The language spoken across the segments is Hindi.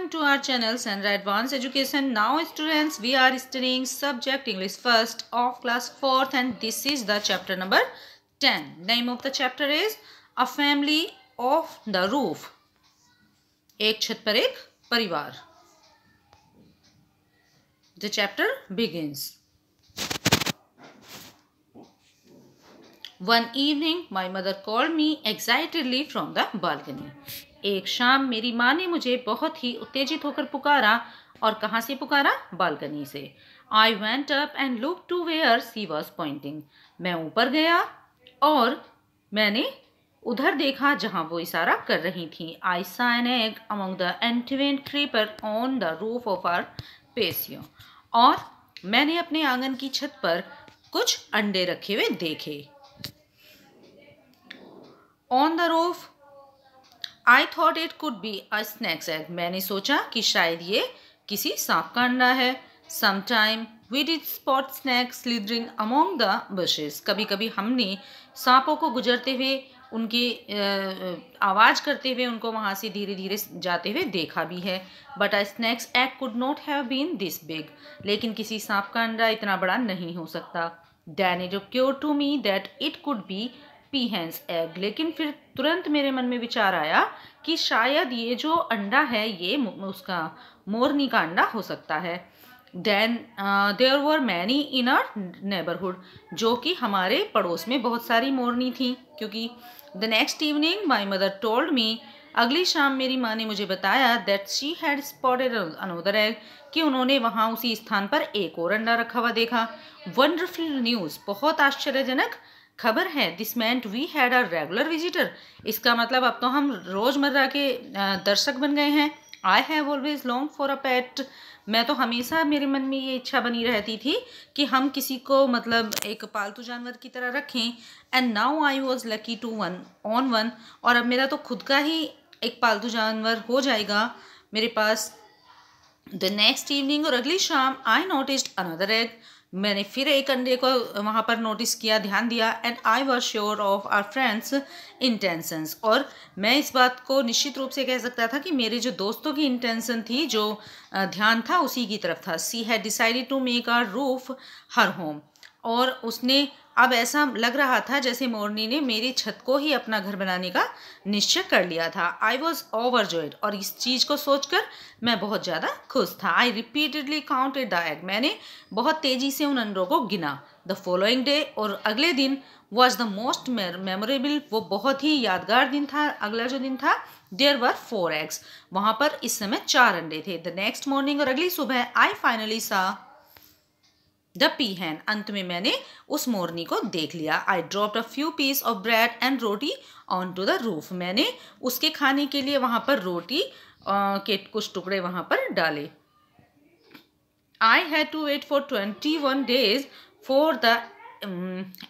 Welcome to our channel Sandra Advanced Education. Now students, we are studying subject English first of class 4th and this is the chapter number 10. Name of the chapter is A Family of the Roof. एक छत पर एक परिवार. The chapter begins. One evening, my mother called me excitedly from the balcony. एक शाम मेरी माँ ने मुझे बहुत ही उत्तेजित होकर पुकारा. और कहाँ से पुकारा? बालकनी से. I went up and looked to where she was pointing. मैं ऊपर गया और मैंने उधर देखा जहाँ वो इशारा कर रही थी. I saw an egg among the ant creeper on the roof of our patio. और मैंने अपने आंगन की छत पर कुछ अंडे रखे हुए देखे. On the roof, I thought it could be a snake's egg. मैंने सोचा कि शायद ये किसी सांप का अंडा है. Sometime we did spot snakes slithering among the bushes. कभी कभी हमने सांपों को गुजरते हुए उनकी आवाज़ करते हुए उनको वहाँ से धीरे धीरे जाते हुए देखा भी है. But a snake's egg could not have been this big. लेकिन किसी सांप का अंडा इतना बड़ा नहीं हो सकता. Then it occurred to me that it could be peahen's egg. लेकिन फिर तुरंत मेरे मन में विचार आया कि शायद ये जो अंडा है ये उसका मोरनी का अंडा हो सकता है. Then there were many in our neighborhood. जो कि हमारे पड़ोस में बहुत सारी मोरनी थी. क्योंकि the next evening my mother told me, अगली शाम मेरी माँ ने मुझे बताया that she had spotted another egg, कि उन्होंने वहाँ उसी स्थान पर एक और अंडा रखा हुआ देखा. Wonderful news, बहुत आश्चर्यजनक खबर है. This meant we had a regular visitor. इसका मतलब अब तो हम रोज़मर्रा के दर्शक बन गए हैं. I have always longed for a pet. मैं तो हमेशा मेरे मन में ये इच्छा बनी रहती थी कि हम किसी को मतलब एक पालतू जानवर की तरह रखें. And now I was lucky to one. और अब मेरा तो खुद का ही एक पालतू जानवर हो जाएगा मेरे पास. द नेक्स्ट इवनिंग, और अगली शाम, आई नोटिस्ड अनदर एग. मैंने फिर एक अंडे को वहाँ पर नोटिस किया, ध्यान दिया. And I was sure of our friend's intentions. और मैं इस बात को निश्चित रूप से कह सकता था कि मेरे जो दोस्तों की इंटेंशन थी, जो ध्यान था, उसी की तरफ था. She had decided to make our roof her home. और उसने अब ऐसा लग रहा था जैसे मोरनी ने मेरी छत को ही अपना घर बनाने का निश्चय कर लिया था. I was overjoyed. और इस चीज़ को सोचकर मैं बहुत ज़्यादा खुश था. आई रिपीटेडली काउंटेड द एग. मैंने बहुत तेज़ी से उन अंडों को गिना. द फॉलोइंग डे, और अगले दिन, वॉज द मोस्ट मेमोरेबल. वो बहुत ही यादगार दिन था. अगला जो दिन था, देयर वर 4 eggs. वहाँ पर इस समय 4 अंडे थे. द नेक्स्ट मॉर्निंग, और अगली सुबह, आई फाइनली सा द पीहैन. अंत में मैंने उस मोरनी को देख लिया. I dropped a few piece of bread and roti on to the roof. मैंने उसके खाने के लिए वहाँ पर रोटी के कुछ टुकड़े वहाँ पर डाले. I had to wait for 21 days for the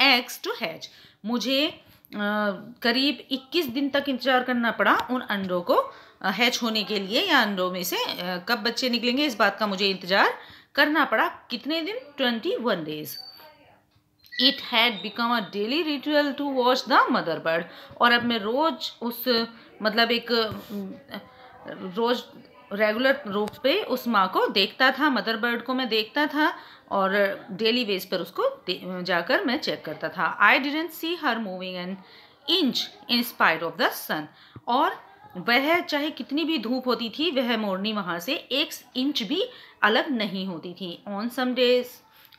eggs to hatch. मुझे करीब 21 दिन तक इंतजार करना पड़ा उन अंडों को हैच होने के लिए, या अंडों में से कब बच्चे निकलेंगे इस बात का मुझे इंतजार करना पड़ा. कितने दिन? 21 days. It had become a daily ritual to watch the mother bird. और अब मैं रोज उस मतलब एक रोज रेगुलर रूप पे उस माँ को देखता था, मदर बर्ड को मैं देखता था, और डेली बेस पर उसको जाकर मैं चेक करता था. I didn't see her moving an inch in spite of the sun. और वह चाहे कितनी भी धूप होती थी, वह मोरनी वहाँ से 1 इंच भी अलग नहीं होती थी. ऑन सम डेज,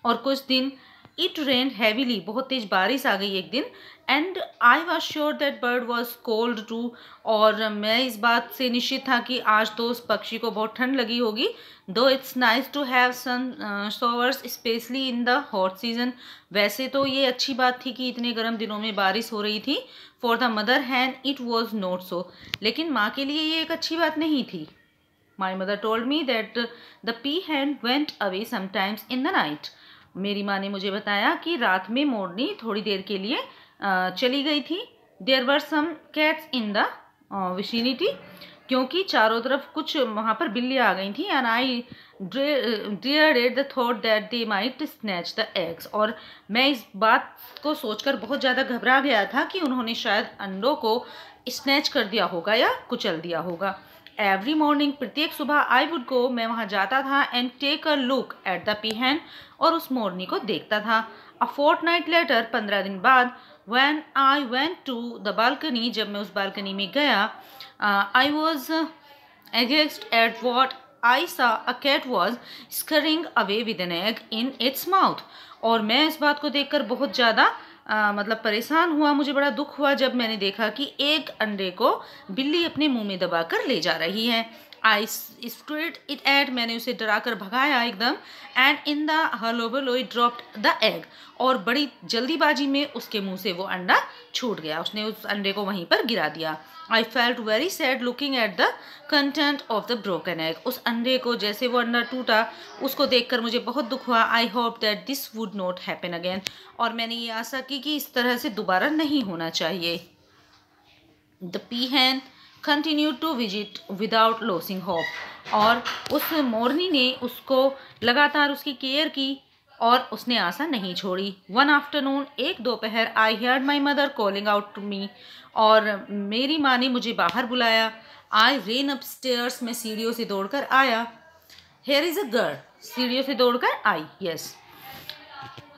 और कुछ दिन, इट रेन्ड हैवीली. बहुत तेज बारिश आ गई एक दिन. And I was sure that bird was cold too. और मैं इस बात से निश्चित था कि आज तो उस पक्षी को बहुत ठंड लगी होगी. Though it's nice to have sun showers specially in the hot season. वैसे तो ये अच्छी बात थी कि इतने गर्म दिनों में बारिश हो रही थी. For the mother hen it was not so. लेकिन माँ के लिए ये एक अच्छी बात नहीं थी. My mother told me that the peahen went away sometimes in the night. मेरी माँ ने मुझे बताया कि रात में मोरनी थोड़ी देर के लिए चली गई थी. There were some cats in the vicinity. क्योंकि चारों तरफ कुछ वहाँ पर बिल्लियाँ आ गई थी. And I dreaded the thought that they might snatch the eggs. और मैं इस बात को सोचकर बहुत ज़्यादा घबरा गया था कि उन्होंने शायद अंडों को स्नैच कर दिया होगा या कुचल दिया होगा. एवरी मॉर्निंग, प्रत्येक सुबह आई वुड गो, मैं वहाँ जाता था, and take a look at the peahen, और उस मोरनी को देखता था। अ फोर्टनाइट लेटर, 15 दिन बाद, when I went to the balcony, जब मैं उस बालकनी में गया, I was aghast at what I saw. A cat was scurrying away with an egg in its mouth. और मैं इस बात को देखकर बहुत ज़्यादा मतलब परेशान हुआ, मुझे बड़ा दुख हुआ जब मैंने देखा कि एक अंडे को बिल्ली अपने मुंह में दबाकर ले जा रही है। आई स्क्रेड इट एट, मैंने उसे डराकर भगाया एकदम, and in the hullabaloo it dropped the egg, और बड़ी जल्दीबाजी में उसके मुंह से वो अंडा छूट गया, उसने उस अंडे को वहीं पर गिरा दिया। I felt very sad looking at the content of the broken egg, उस अंडे को, जैसे वो अंडा टूटा, उसको देखकर मुझे बहुत दुख हुआ। I hope that this would not happen again, और मैंने ये आशा की कि इस तरह से दोबारा नहीं होना चाहिए। The पीहन continued to visit without losing hope, और उस मोरनी ने उसको लगातार उसकी केयर की और उसने आशा नहीं छोड़ी। वन आफ्टरनून, एक दोपहर, आई heard my mother calling out to me, और मेरी माँ ने मुझे बाहर बुलाया। आई ran upstairs, मैं सीढ़ियों से दौड़कर आया। Here is a girl, सीढ़ियों से दौड़कर आई, यस।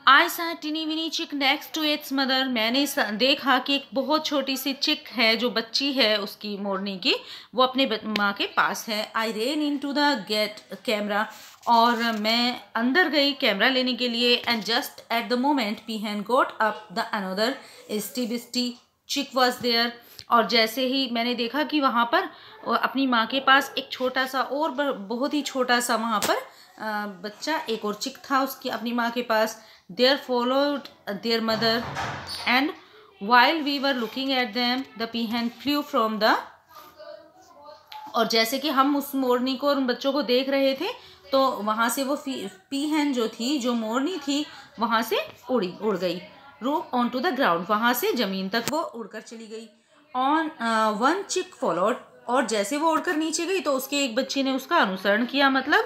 आई सा टिनी विनी चिक नेक्स्ट टू इट्स मदर, मैंने देखा कि एक बहुत छोटी सी चिक है, जो बच्ची है उसकी मोरनी की, वो अपने माँ के पास है। I ran in to the get camera, और मैं अंदर गई कैमरा लेने के लिए। And just at the moment पीहन गोट अप द अनदर स्टी बिस्टी चिक वॉज देयर, और जैसे ही मैंने देखा कि वहाँ पर अपनी माँ के पास एक छोटा सा और बहुत ही छोटा सा वहाँ पर बच्चा, एक और चिक था उसकी अपनी माँ के पास। There followed their mother, and while we were looking at them, the peahen flew from the, और जैसे कि हम उस मोरनी को और उन बच्चों को देख रहे थे, तो वहाँ से वो पीहन जो थी, जो मोरनी थी, वहाँ से उड़ गई। रूप ऑन टू द ग्राउंड, वहाँ से ज़मीन तक वो उड़कर चली गई। ऑन वन चिक फॉलोड, और जैसे वो उड़कर नीचे गई तो उसके एक बच्चे ने उसका अनुसरण किया, मतलब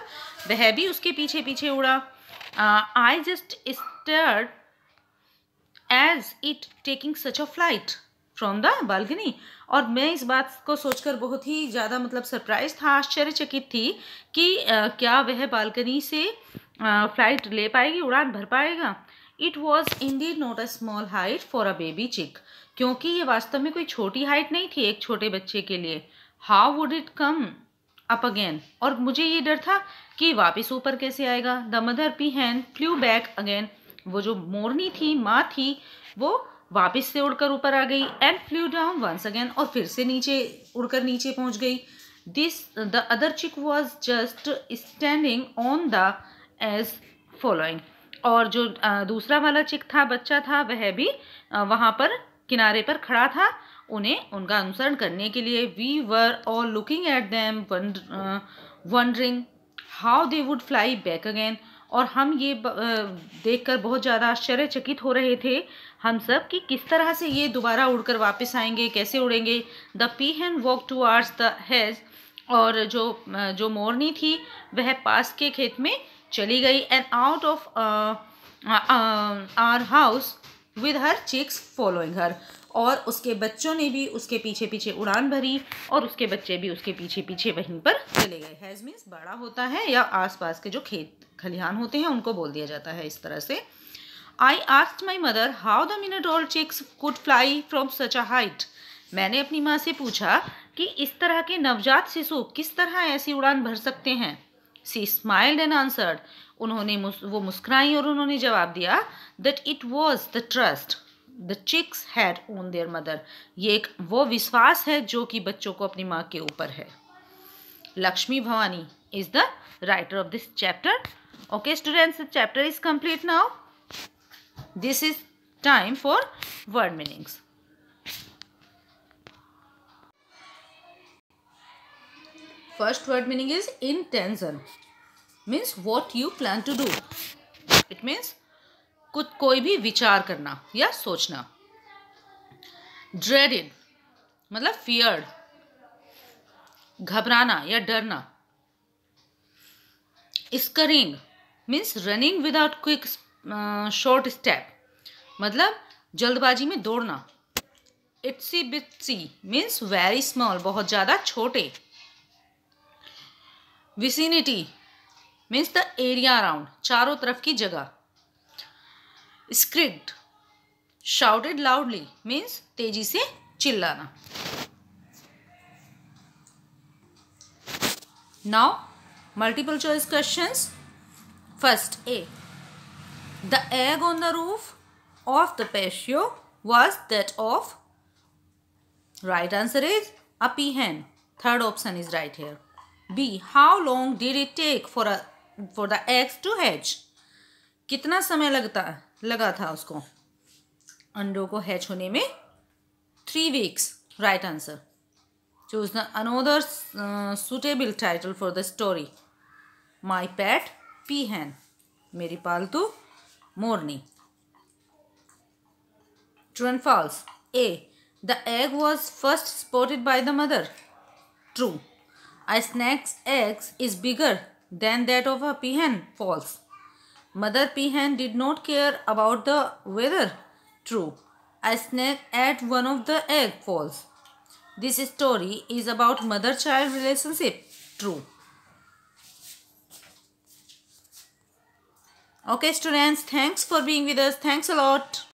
वह भी उसके पीछे पीछे उड़ा। I just stared as it taking such a flight from the balcony, और मैं इस बात को सोचकर बहुत ही ज़्यादा मतलब सरप्राइज था, आश्चर्यचकित थी कि क्या वह बालकनी से फ्लाइट ले पाएगी, उड़ान भर पाएगा। It was Indeed not a small height for a baby चिक, क्योंकि ये वास्तव में कोई छोटी हाइट नहीं थी एक छोटे बच्चे के लिए। How would it come up again, और मुझे ये डर था कि वापस ऊपर कैसे आएगा। The mother पीहन flu back again, वो जो मोरनी थी, माँ थी, वो वापस से उड़कर ऊपर आ गई। And flew down once again, और फिर से नीचे उड़कर नीचे पहुंच गई। The other chick was just standing on the edge following, और जो दूसरा वाला चिक था, बच्चा था, वह भी वहाँ पर किनारे पर खड़ा था, उन्हें उनका अनुसरण करने के लिए। We were all looking at them wondering how they would fly back again, और हम ये देखकर बहुत ज़्यादा आश्चर्यचकित हो रहे थे हम सब कि किस तरह से ये दोबारा उड़कर वापस आएंगे, कैसे उड़ेंगे। The peahen walk towards the hedge, और जो मोरनी थी वह पास के खेत में चली गई। And out of our house with her chicks following her, और उसके बच्चों ने भी उसके पीछे पीछे उड़ान भरी, और उसके बच्चे भी उसके पीछे पीछे वहीं पर चले गए। हैज़ मीन्स बड़ा होता है, या आसपास के जो खेत खलिहान होते हैं उनको बोल दिया जाता है इस तरह से। I asked my mother how the minute old chicks could fly from such a height, मैंने अपनी माँ से पूछा कि इस तरह के नवजात शिशु किस तरह ऐसी उड़ान भर सकते हैं। सी स्माइल्ड एंड आंसर्ड, वो मुस्कुराई और उन्होंने जवाब दिया that it was the trust the chicks had on their mother, ये एक वो विश्वास है जो कि बच्चों को अपनी माँ के ऊपर है। Lakshmi Bhavani is the writer of this chapter. Okay students, the chapter is complete now. This is time for word meanings. First word meaning is intention, means what you plan to do. It means कुछ कोई भी विचार करना या सोचना। Dreaded मतलब feared, घबराना या डरना। Scurrying means running without quick short step, मतलब जल्दबाजी में दौड़ना। Itsy bitsy means very small, बहुत ज़्यादा छोटे। Vicinity means the area around, चारों तरफ की जगह. Skirked, shouted loudly means तेजी से चिल्लाना. Now, multiple choice questions. First, A. The egg on the roof of the patio was that of. Right answer is a peahen. Third option is right here. B. How long did it take for the eggs to hatch? कितना समय लगा था उसको अंडों को हैच होने में? 3 weeks. Right answer. Choose another suitable title for the story. My pet peahen. मेरी पालतू मोरनी. True and false. A. The egg was first spotted by the mother. True. A snake's egg is bigger than that of a peahen. False. Mother peahen did not care about the weather. True. A snake ate one of the egg. False. This story is about mother-child relationship. True. Okay, students, thanks for being with us. Thanks a lot.